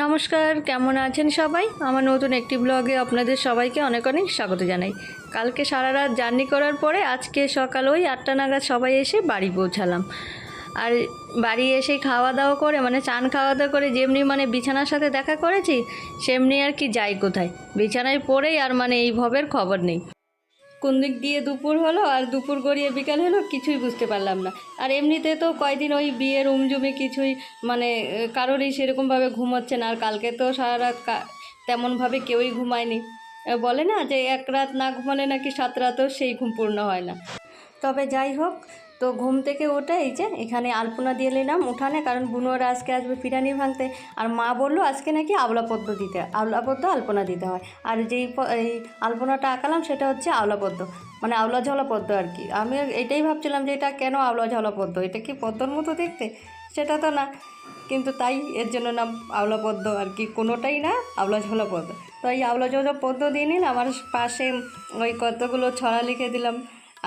নমস্কার, কেমন আছেন সবাই? আমার নতুন একটি ব্লগে আপনাদের সবাইকে অনেক অনেক স্বাগত জানাই। কালকে সারা রাত জার্নি করার পরে আজকে সকাল ওই 8টা নাগাদ সবাই এসে বাড়ি পৌঁছালাম। আর বাড়ি এসে খাওয়া দাওয়া করে চান খাওয়া দাওয়া করে যেমনি বিছানার সাথে দেখা করেছি, সেমনি আর কি যাই কোথায়, বিছানায় পড়েই আর এই ভবের খবর নেই। কোন দিক দিয়ে দুপুর হলো আর দুপুর গড়িয়ে বিকাল হলো কিছুই বুঝতে পারলাম না। আর এমনিতে তো কয়দিন ওই বিয়ের উমজুমে কিছুই কারোরই সেরকমভাবে ঘুম হচ্ছে না। আর কালকে তো সারা রাত তেমনভাবে কেউই ঘুমায়নি। বলে না যে এক রাত না ঘুমালে নাকি 7 রাতেও সেই ঘুম পূর্ণ হয় না। তবে যাই হোক, তো ঘুম থেকে উঠে এই যে এখানে আলপনা দিয়ে নিলাম উঠানে, কারণ বুনোরা আজকে আসবে ফিরানি ভাঙতে। আর মা বললো আজকে নাকি আলপনা আলপনা দিতে হয়। আর এই আলপনাটা আঁকালাম সেটা হচ্ছে আওলা পদ্ম, আওলা ঝলা পদ্ম আর কি। আমি এটাই ভাবছিলাম যে এটা কেন আওলা ঝলা পদ্ম, এটা কি পদ্মর মতো দেখতে? সেটা তো না, কিন্তু তাই এর জন্য নাম আওলা পদ্ম আর কি, কোনোটাই না আওলা ঝোলা পদ্ম। তো এই আওলা ঝোলা পদ্ম দিয়ে নিলাম। আমার পাশে ওই কতগুলো ছড়া লিখে দিলাম।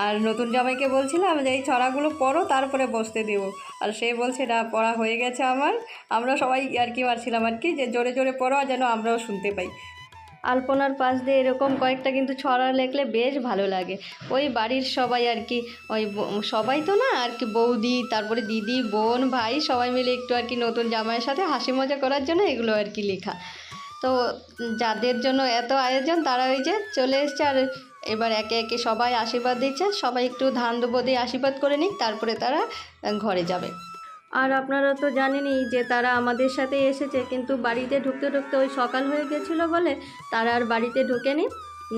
আর নতুন জামাইকে বলছিলাম যে এই ছড়াগুলো পড়ো, তারপরে বসতে দেবো। আর সে বলছে না, পড়া হয়ে গেছে আমার। আমরা সবাই আর কি মারছিলাম আর কি, যে জোরে জোরে পড়ো যেন আমরাও শুনতে পাই। আলপনার পাশ দিয়ে এরকম কয়েকটা কিন্তু ছড়া লেখলে বেশ ভালো লাগে। ওই বাড়ির সবাই আর কি, ওই সবাই তো না আর কি, বৌদি, তারপরে দিদি, বোন, ভাই সবাই মিলে একটু আর কি নতুন জামাইয়ের সাথে হাসি মজা করার জন্য এগুলো আর কি লেখা। তো যাদের জন্য এত আয়োজন তারা ওই যে চলে এসছে। আর এবার একে একে সবাই আশীর্বাদ দিচ্ছে। সবাই একটু ধান দেবো দিয়ে আশীর্বাদ করে নিক, তারপরে তারা ঘরে যাবে। আর আপনারা তো জানেনই যে তারা আমাদের সাথে এসেছে, কিন্তু বাড়িতে ঢুকতে ঢুকতে ওই সকাল হয়ে গেছিলো বলে তারা আর বাড়িতে ঢোকেনি।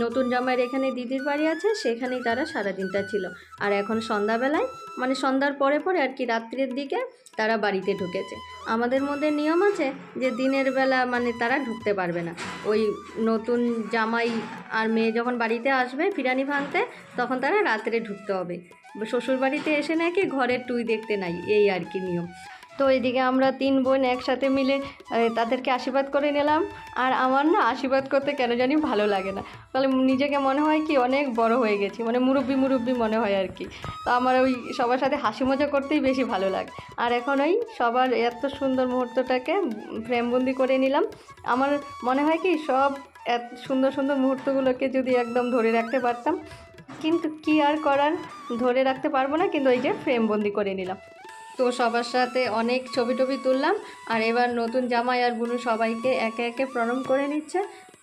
নতুন জামাইয়ের এখানে দিদির বাড়ি আছে, সেখানেই তারা সারাদিনটা ছিল। আর এখন সন্ধ্যাবেলায় সন্ধ্যার পরে পরে আর কি রাত্রের দিকে তারা বাড়িতে ঢুকেছে। আমাদের মধ্যে নিয়ম আছে যে দিনের বেলা তারা ঢুকতে পারবে না। ওই নতুন জামাই আর মেয়ে যখন বাড়িতে আসবে ফিরানি ভাঙতে, তখন তারা রাত্রে ঢুকতে হবে। শ্বশুর বাড়িতে এসে নাকি ঘরের টুই দেখতে নাই, এই আর কি নিয়ম। তো এইদিকে আমরা 3 বোন একসাথে মিলে তাদেরকে আশীর্বাদ করে নিলাম। আর আমার না আশীর্বাদ করতে কেন জানি ভালো লাগে না, তাহলে নিজেকে মনে হয় কি অনেক বড় হয়ে গেছি, মুরব্বি মনে হয় আর কি। তো আমার ওই সবার সাথে হাসি মজা করতেই বেশি ভালো লাগে। আর এখন ওই সবার এত সুন্দর মুহূর্তটাকে ফ্রেমবন্দি করে নিলাম। আমার মনে হয় কি সব এত সুন্দর সুন্দর মুহূর্তগুলোকে যদি একদম ধরে রাখতে পারতাম, কিন্তু কি আর করার, ধরে রাখতে পারবো না, কিন্তু এই যে ফ্রেমবন্দি করে নিলাম। তো সবার সাথে অনেক ছবি টবি তুললাম। আর এবার নতুন জামাই আর বুনু সবাইকে একে একে প্রণাম করে নিচ্ছে।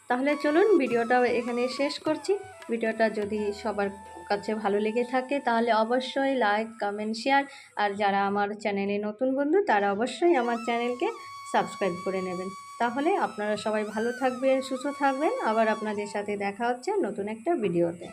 তাহলে চলুন ভিডিওটা এখানে শেষ করছি। ভিডিওটা যদি সবার কাছে ভালো লেগে থাকে তাহলে অবশ্যই লাইক, কমেন্ট, শেয়ার। আর যারা আমার চ্যানেলে নতুন বন্ধু তারা অবশ্যই আমার চ্যানেলকে সাবস্ক্রাইব করে নেবেন। তাহলে আপনারা সবাই ভালো থাকবেন, সুস্থ থাকবেন। আবার আপনাদের সাথে দেখা হচ্ছে নতুন একটা ভিডিওতে।